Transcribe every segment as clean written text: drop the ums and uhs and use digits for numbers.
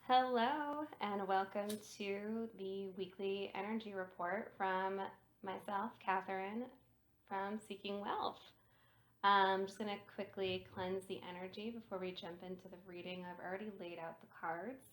Hello, and welcome to the weekly energy report from myself, Catherine, from Seeking Wealth. I'm just going to quickly cleanse the energy before we jump into the reading. I've already laid out the cards,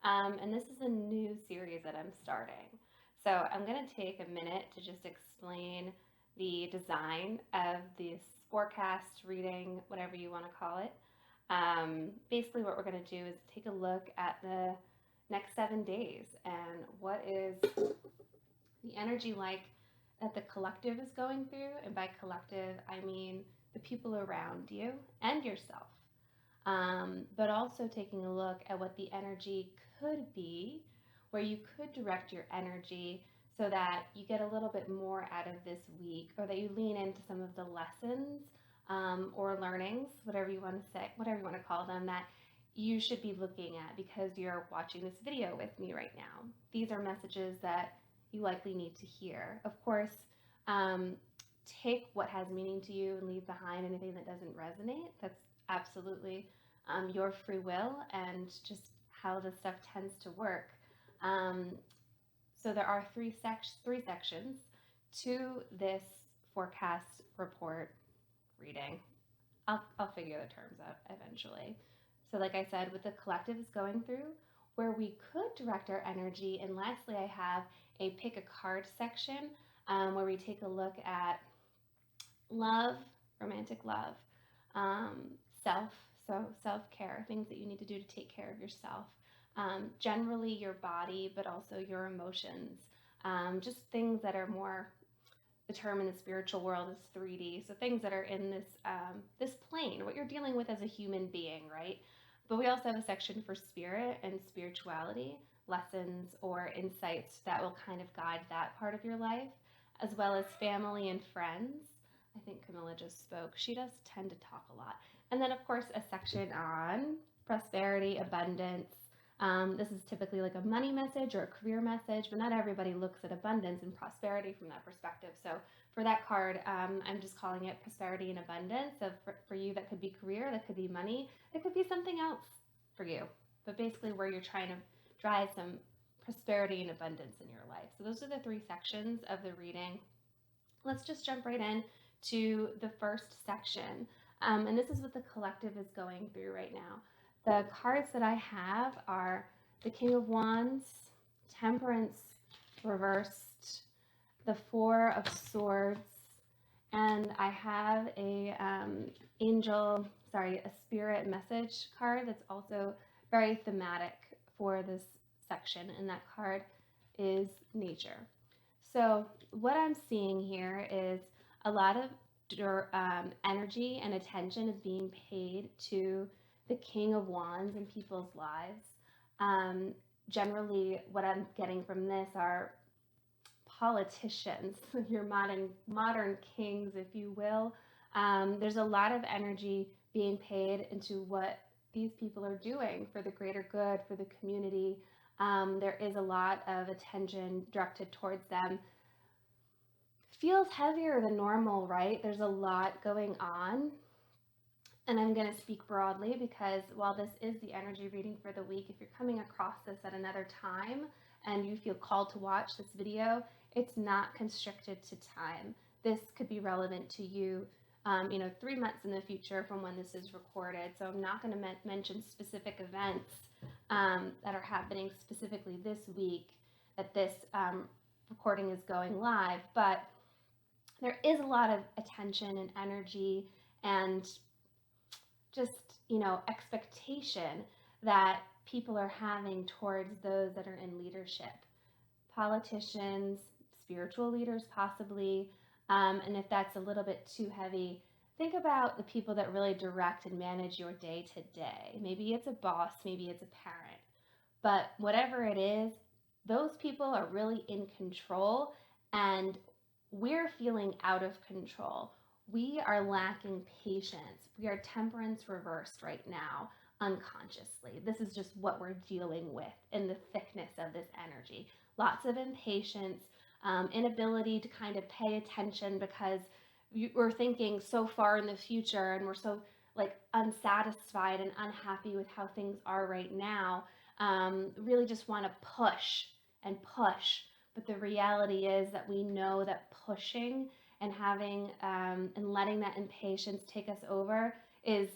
and this is a new series that I'm starting. So I'm going to take a minute to just explain the design of this forecast reading, whatever you want to call it. Basically, what we're going to do is take a look at the next 7 days and what is the energy like that the collective is going through. And by collective, I mean the people around you and yourself. But also taking a look at what the energy could be, where you could direct your energy so that you get a little bit more out of this week, or that you lean into some of the lessons or learnings, whatever you want to say, whatever you want to call them, that you should be looking at because you're watching this video with me right now. These are messages that you likely need to hear. Of course, um, take what has meaning to you and leave behind anything that doesn't resonate. That's absolutely your free will and just how this stuff tends to work. Um, so there are three sections to this forecast report reading. I'll figure the terms out eventually. So, like I said, what the collective is going through, where we could direct our energy. And lastly, I have a pick a card section where we take a look at love, romantic love, um, self, so self care, things that you need to do to take care of yourself. Generally, your body, but also your emotions. Just things that are more, the term in the spiritual world is 3D. So things that are in this plane, what you're dealing with as a human being, right? But we also have a section for spirit and spirituality, lessons or insights that will kind of guide that part of your life, as well as family and friends. I think Camilla just spoke. She does tend to talk a lot. And then, of course, a section on prosperity, abundance. This is typically like a money message or a career message, but not everybody looks at abundance and prosperity from that perspective. So for that card, I'm just calling it prosperity and abundance. So for you, that could be career, that could be money, it could be something else for you. But basically, where you're trying to drive some prosperity and abundance in your life. So those are the three sections of the reading. Let's just jump right in to the first section. And this is what the collective is going through right now. The cards that I have are the King of Wands, Temperance reversed, the Four of Swords, and I have a spirit message card that's also very thematic for this section, and that card is nature. So what I'm seeing here is a lot of energy and attention is being paid to the King of Wands in people's lives. Um, Generally, what I'm getting from this are politicians, your modern kings, if you will. There's a lot of energy being paid into what these people are doing for the greater good, for the community. There is a lot of attention directed towards them. Feels heavier than normal, right? There's a lot going on. And I'm going to speak broadly because while this is the energy reading for the week, if you're coming across this at another time and you feel called to watch this video, it's not constricted to time. This could be relevant to you, 3 months in the future from when this is recorded. So I'm not going to mention specific events that are happening specifically this week that this recording is going live, but there is a lot of attention and energy and just, expectation that people are having towards those that are in leadership. Politicians, spiritual leaders possibly, and if that's a little bit too heavy, think about the people that really direct and manage your day to day. Maybe it's a boss, maybe it's a parent, but whatever it is, those people are really in control and we're feeling out of control. We are lacking patience. We are temperance reversed right now, unconsciously. This is just what we're dealing with in the thickness of this energy. Lots of impatience, inability to kind of pay attention because we're thinking so far in the future and we're so like unsatisfied and unhappy with how things are right now. really just want to push and push. But the reality is that we know that pushing and having and letting that impatience take us over is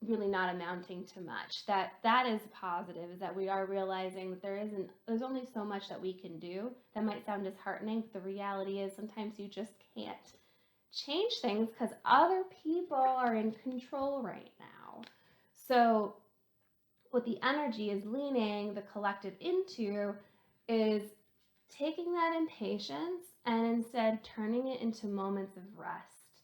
really not amounting to much. That is positive, is that we are realizing that there's only so much that we can do. That might sound disheartening, but the reality is sometimes you just can't change things because other people are in control right now. So what the energy is leaning the collective into is taking that impatience and instead turning it into moments of rest,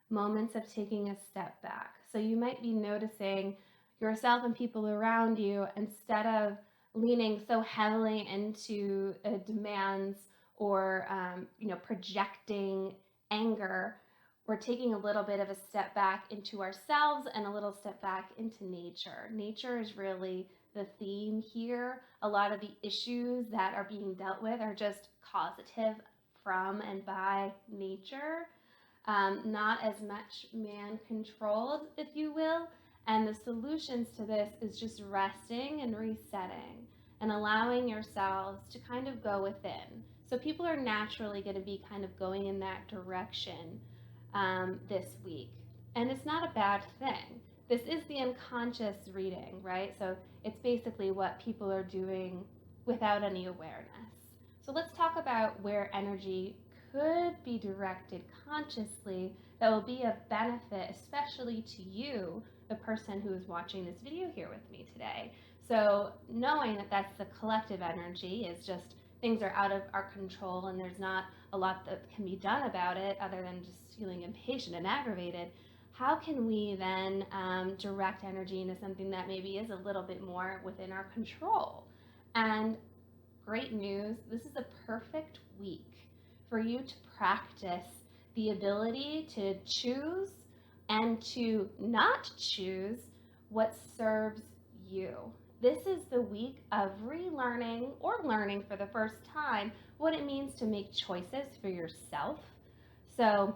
moments of taking a step back. So you might be noticing yourself and people around you, instead of leaning so heavily into demands or projecting anger, we're taking a little bit of a step back into ourselves and a little step back into nature. Nature is really the theme here. A lot of the issues that are being dealt with are just causative from and by nature, not as much man controlled, if you will. And the solutions to this is just resting and resetting and allowing yourselves to kind of go within. So people are naturally going to be kind of going in that direction this week. And it's not a bad thing. This is the unconscious reading, right? So it's basically what people are doing without any awareness. So let's talk about where energy could be directed consciously that will be of benefit, especially to you, the person who is watching this video here with me today. So knowing that that's the collective energy is just things are out of our control and there's not a lot that can be done about it other than just feeling impatient and aggravated. How can we then direct energy into something that maybe is a little bit more within our control? And great news, this is a perfect week for you to practice the ability to choose and to not choose what serves you. This is the week of relearning or learning for the first time what it means to make choices for yourself. So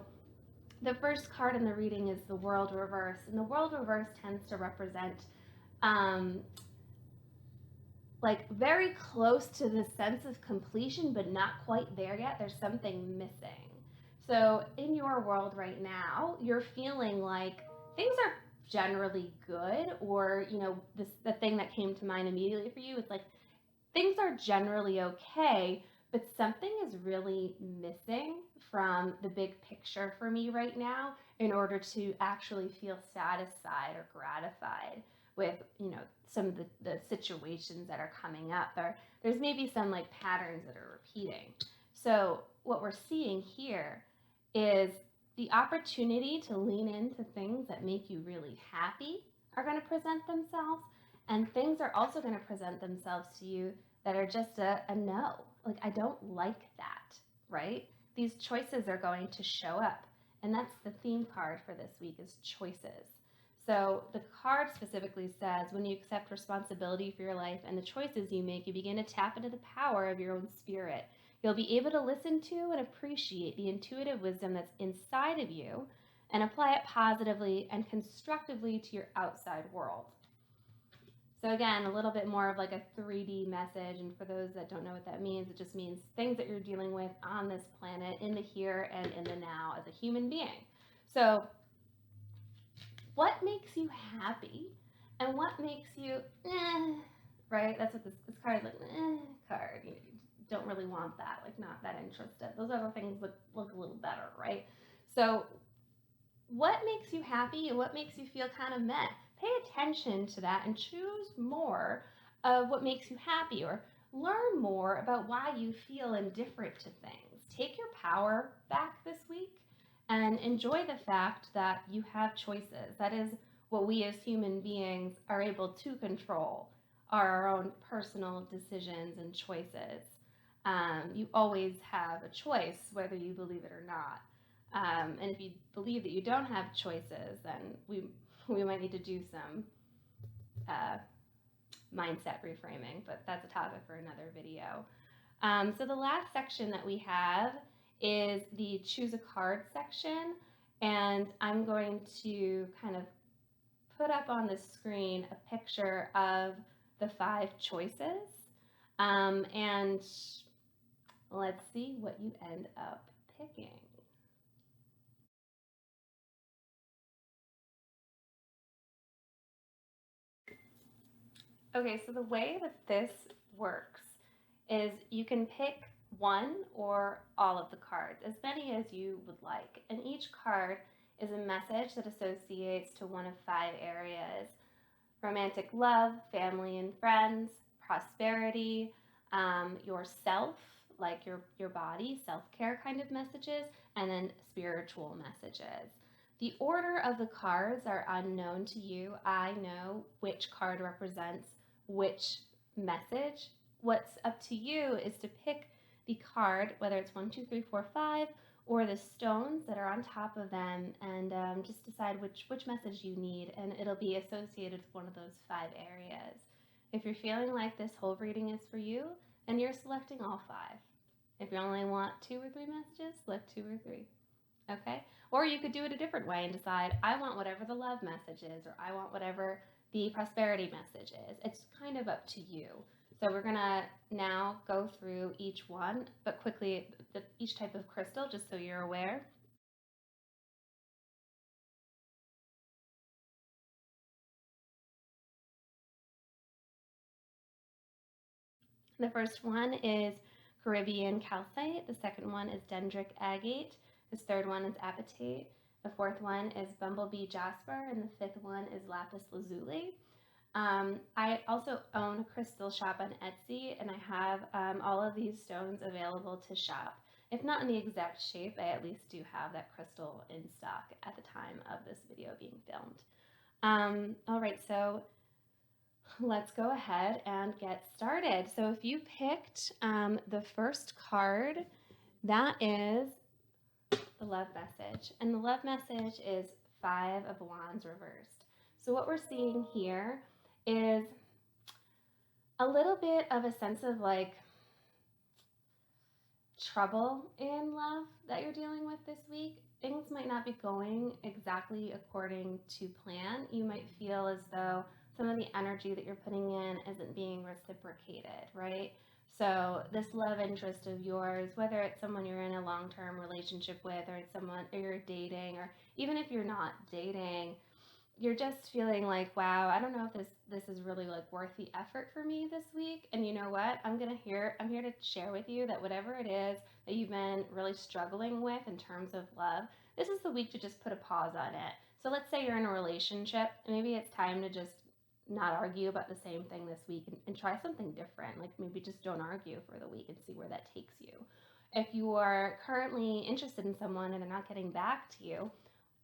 the first card in the reading is the World Reverse, and the World Reverse tends to represent like very close to the sense of completion, but not quite there yet. There's something missing. So in your world right now, you're feeling like things are generally good, or the thing that came to mind immediately for you is like things are generally okay, but something is really missing from the big picture for me right now in order to actually feel satisfied or gratified with some of the situations that are coming up. There's maybe some like patterns that are repeating. So what we're seeing here is the opportunity to lean into things that make you really happy are going to present themselves, and things are also going to present themselves to you that are just a no. Like, I don't like that, right? These choices are going to show up. And that's the theme card for this week, is choices. So the card specifically says, when you accept responsibility for your life and the choices you make, you begin to tap into the power of your own spirit. You'll be able to listen to and appreciate the intuitive wisdom that's inside of you and apply it positively and constructively to your outside world. So again, a little bit more of like a 3D message, and for those that don't know what that means, it just means things that you're dealing with on this planet, in the here and in the now as a human being. So what makes you happy and what makes you right? That's what this card is like, card. You don't really want that, like not that interested. Those other things look a little better, right? So what makes you happy and what makes you feel kind of meh? Pay attention to that and choose more of what makes you happy, or learn more about why you feel indifferent to things. Take your power back this week and enjoy the fact that you have choices. That is what we as human beings are able to control, are our own personal decisions and choices. You always have a choice, whether you believe it or not. And if you believe that you don't have choices, then we might need to do some mindset reframing, but that's a topic for another video. So the last section that we have is the choose a card section, and I'm going to kind of put up on the screen a picture of the 5 choices. And let's see what you end up picking. Okay, so the way that this works is you can pick one or all of the cards, as many as you would like. And each card is a message that associates to one of 5 areas: romantic love, family and friends, prosperity, yourself, like your body, self-care kind of messages, and then spiritual messages. The order of the cards are unknown to you. I know which card represents which message. What's up to you is to pick the card, whether it's 1, 2, 3, 4, 5, or the stones that are on top of them, and just decide which message you need, and it'll be associated with one of those 5 areas. If you're feeling like this whole reading is for you, then you're selecting all 5. If you only want 2 or 3 messages, select 2 or 3. Okay? Or you could do it a different way and decide, I want whatever the love message is, or I want whatever the prosperity message is. It's kind of up to you. So we're gonna now go through each one, but quickly, each type of crystal, just so you're aware. The first one is Caribbean calcite. The second one is dendritic agate. The third one is apatite. The fourth one is Bumblebee Jasper, and the fifth one is lapis lazuli. I also own a crystal shop on Etsy, and I have all of these stones available to shop. If not in the exact shape, I at least do have that crystal in stock at the time of this video being filmed. All right, so let's go ahead and get started. So if you picked the first card, that is the love message. And the love message is 5 of Wands reversed. So what we're seeing here is a little bit of a sense of like trouble in love that you're dealing with this week. Things might not be going exactly according to plan. You might feel as though some of the energy that you're putting in isn't being reciprocated, right? So this love interest of yours, whether it's someone you're in a long-term relationship with, or it's someone or you're dating, or even if you're not dating, you're just feeling like, wow, I don't know if this is really like worth the effort for me this week. And you know what? I'm here to share with you that whatever it is that you've been really struggling with in terms of love, this is the week to just put a pause on it. So let's say you're in a relationship, maybe it's time to just not argue about the same thing this week and try something different. Like maybe just don't argue for the week and see where that takes you. If you are currently interested in someone and they're not getting back to you,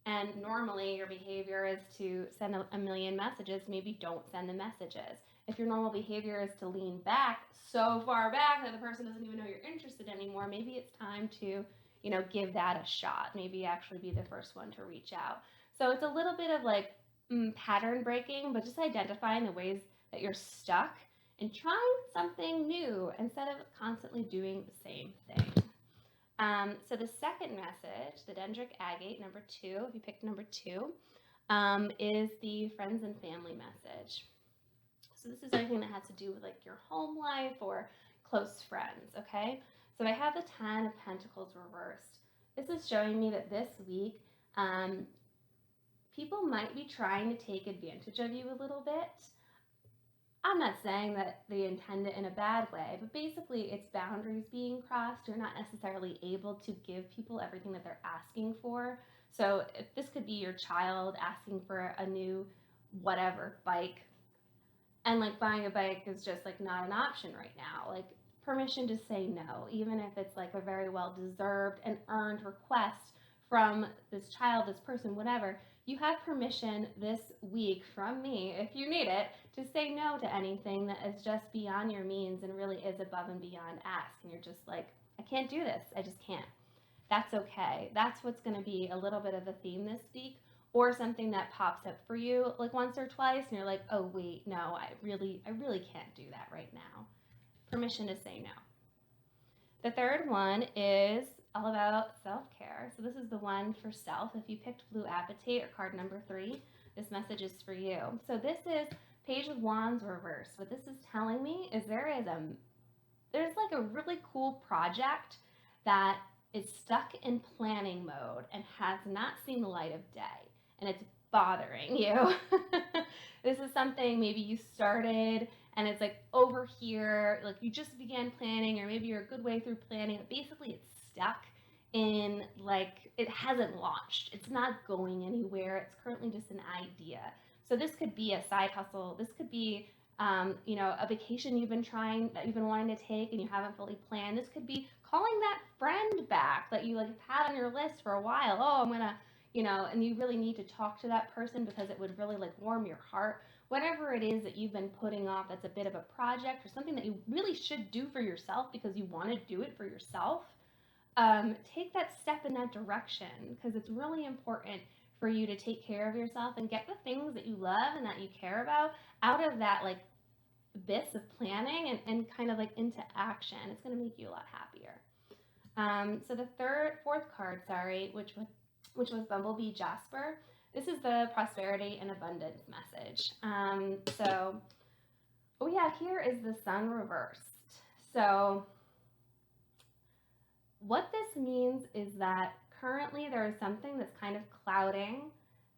and normally your behavior is to send a million messages, maybe don't send the messages. If your normal behavior is to lean back so far back that the person doesn't even know you're interested anymore, maybe it's time to, give that a shot. Maybe actually be the first one to reach out. So it's a little bit of like pattern breaking, but just identifying the ways that you're stuck and trying something new instead of constantly doing the same thing. So the second message, the dendritic agate, number 2, if you picked number 2, is the friends and family message. So this is everything that has to do with like your home life or close friends, okay? So I have the 10 of Pentacles reversed. This is showing me that this week, people might be trying to take advantage of you a little bit. I'm not saying that they intend it in a bad way, but basically it's boundaries being crossed. You're not necessarily able to give people everything that they're asking for. So if this could be your child asking for a new whatever bike, and like buying a bike is just like not an option right now. Like permission to say no, even if it's like a very well deserved and earned request from this child, this person, whatever. You have permission this week from me, if you need it, to say no to anything that is just beyond your means and really is above and beyond ask. And you're just like, I can't do this. I just can't. That's okay. That's what's going to be a little bit of a theme this week, or something that pops up for you like once or twice and you're like, oh wait, no, I really can't do that right now. Permission to say no. The third one is all about self-care. So this is the one for self. If you picked blue apatite or card number 3, this message is for you. So this is Page of Wands reversed. What this is telling me is there's like a really cool project that is stuck in planning mode and has not seen the light of day, and it's bothering you. This is something maybe you started and it's like over here, like you just began planning, or maybe you're a good way through planning, but basically it's stuck in, like, it hasn't launched. It's not going anywhere. It's currently just an idea. So this could be a side hustle. This could be a vacation you've been wanting to take and you haven't fully planned. This could be calling that friend back that you like had on your list for a while. Oh, I'm gonna, and you really need to talk to that person because it would really like warm your heart. Whatever it is that you've been putting off, that's a bit of a project or something that you really should do for yourself because you want to do it for yourself. Take that step in that direction because it's really important for you to take care of yourself and get the things that you love and that you care about out of that like abyss of planning and kind of like into action. It's going to make you a lot happier. So the fourth card, which was Bumblebee Jasper. This is the prosperity and abundance message. So what we have here is the sun reversed. So what this means is that currently there is something that's kind of clouding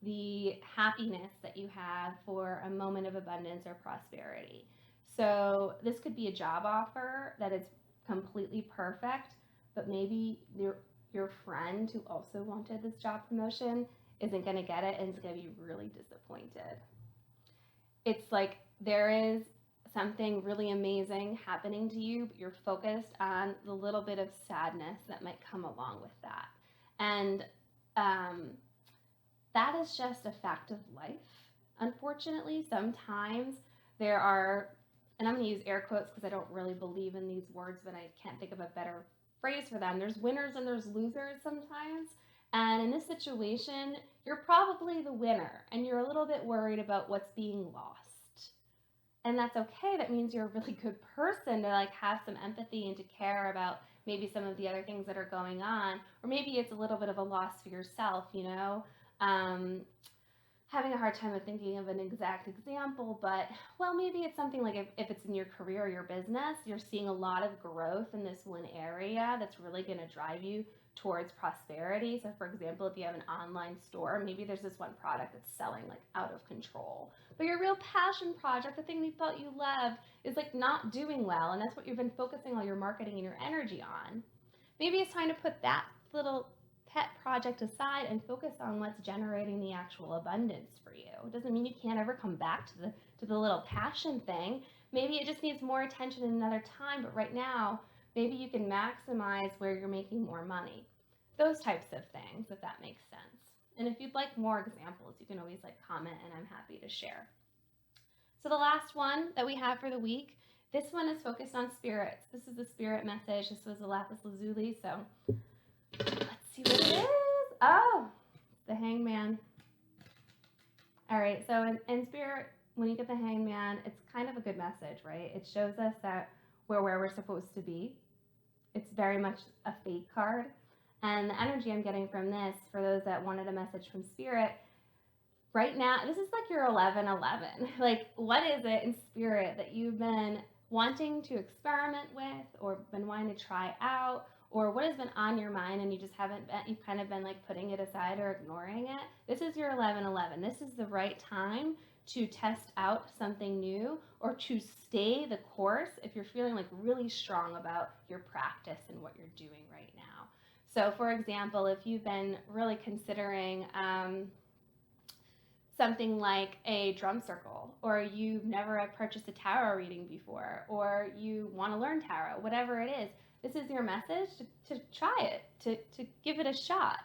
the happiness that you have for a moment of abundance or prosperity. So this could be a job offer that is completely perfect, but maybe your friend who also wanted this job promotion isn't going to get it and is going to be really disappointed. It's like there is something really amazing happening to you, but you're focused on the little bit of sadness that might come along with that. And that is just a fact of life. Unfortunately, sometimes there are, and I'm going to use air quotes because I don't really believe in these words, but I can't think of a better phrase for them. There's winners and there's losers sometimes. And in this situation, you're probably the winner and you're a little bit worried about what's being lost. And that's okay. That means you're a really good person to like have some empathy and to care about maybe some of the other things that are going on, or maybe it's a little bit of a loss for yourself, having a hard time of thinking of an exact example, but well, maybe it's something like if it's in your career or your business, you're seeing a lot of growth in this one area that's really going to drive you towards prosperity. So for example, if you have an online store, maybe there's this one product that's selling like out of control, but your real passion project, the thing you thought you loved, is like not doing well, and that's what you've been focusing all your marketing and your energy on. Maybe it's time to put that little pet project aside and focus on what's generating the actual abundance for you. It doesn't mean you can't ever come back to the little passion thing. Maybe it just needs more attention another time, but right now, maybe you can maximize where you're making more money. Those types of things, if that makes sense. And if you'd like more examples, you can always like comment and I'm happy to share. So the last one that we have for the week, this one is focused on spirits. This is the spirit message. This was the lapis lazuli, so let's see what it is. Oh, the hangman. All right, so in spirit, when you get the hangman, it's kind of a good message, right? It shows us that we're where we're supposed to be. It's very much a fate card. And the energy I'm getting from this, for those that wanted a message from spirit, right now, this is like your 1111. Like, what is it in spirit that you've been wanting to experiment with or been wanting to try out? Or what has been on your mind and you just haven't been, you've kind of been like putting it aside or ignoring it? This is your 1111. This is the right time to test out something new or to stay the course if you're feeling like really strong about your practice and what you're doing right now. So for example, if you've been really considering something like a drum circle, or you've never purchased a tarot reading before, or you want to learn tarot, whatever it is, this is your message to try it, to give it a shot.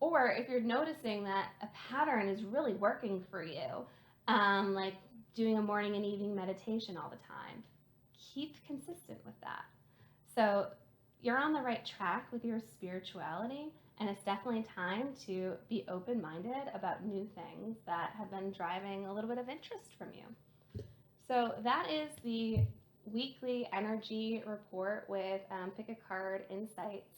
Or if you're noticing that a pattern is really working for you, like doing a morning and evening meditation all the time, keep consistent with that. So you're on the right track with your spirituality, and it's definitely time to be open-minded about new things that have been driving a little bit of interest from you. So that is the weekly energy report with Pick a Card Insights.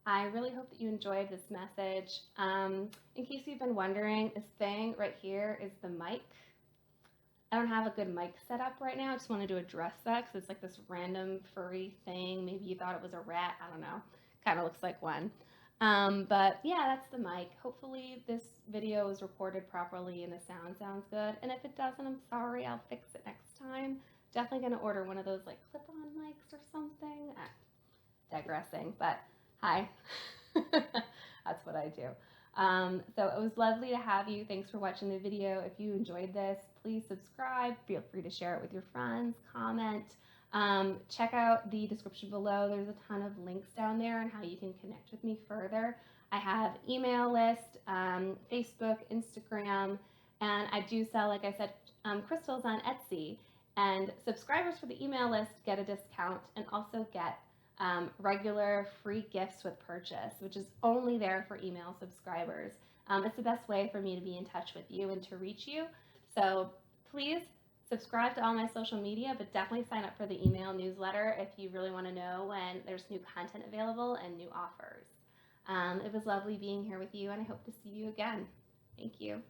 I really hope that you enjoyed this message. In case you've been wondering, this thing right here is the mic. I don't have a good mic set up right now. I just wanted to address that because it's like this random furry thing. Maybe you thought it was a rat. I don't know. Kind of looks like one. But yeah, that's the mic. Hopefully this video is recorded properly and the sound sounds good. And if it doesn't, I'm sorry. I'll fix it next time. Definitely going to order one of those like clip-on mics or something. Digressing, but hi. That's what I do. So it was lovely to have you. Thanks for watching the video. If you enjoyed this, please subscribe. Feel free to share it with your friends, comment. Check out the description below. There's a ton of links down there on how you can connect with me further. I have email list, Facebook, Instagram, and I do sell, like I said, crystals on Etsy. And subscribers for the email list get a discount and also get regular free gifts with purchase, which is only there for email subscribers. It's the best way for me to be in touch with you and to reach you. So please subscribe to all my social media, but definitely sign up for the email newsletter if you really want to know when there's new content available and new offers. It was lovely being here with you, and I hope to see you again. Thank you.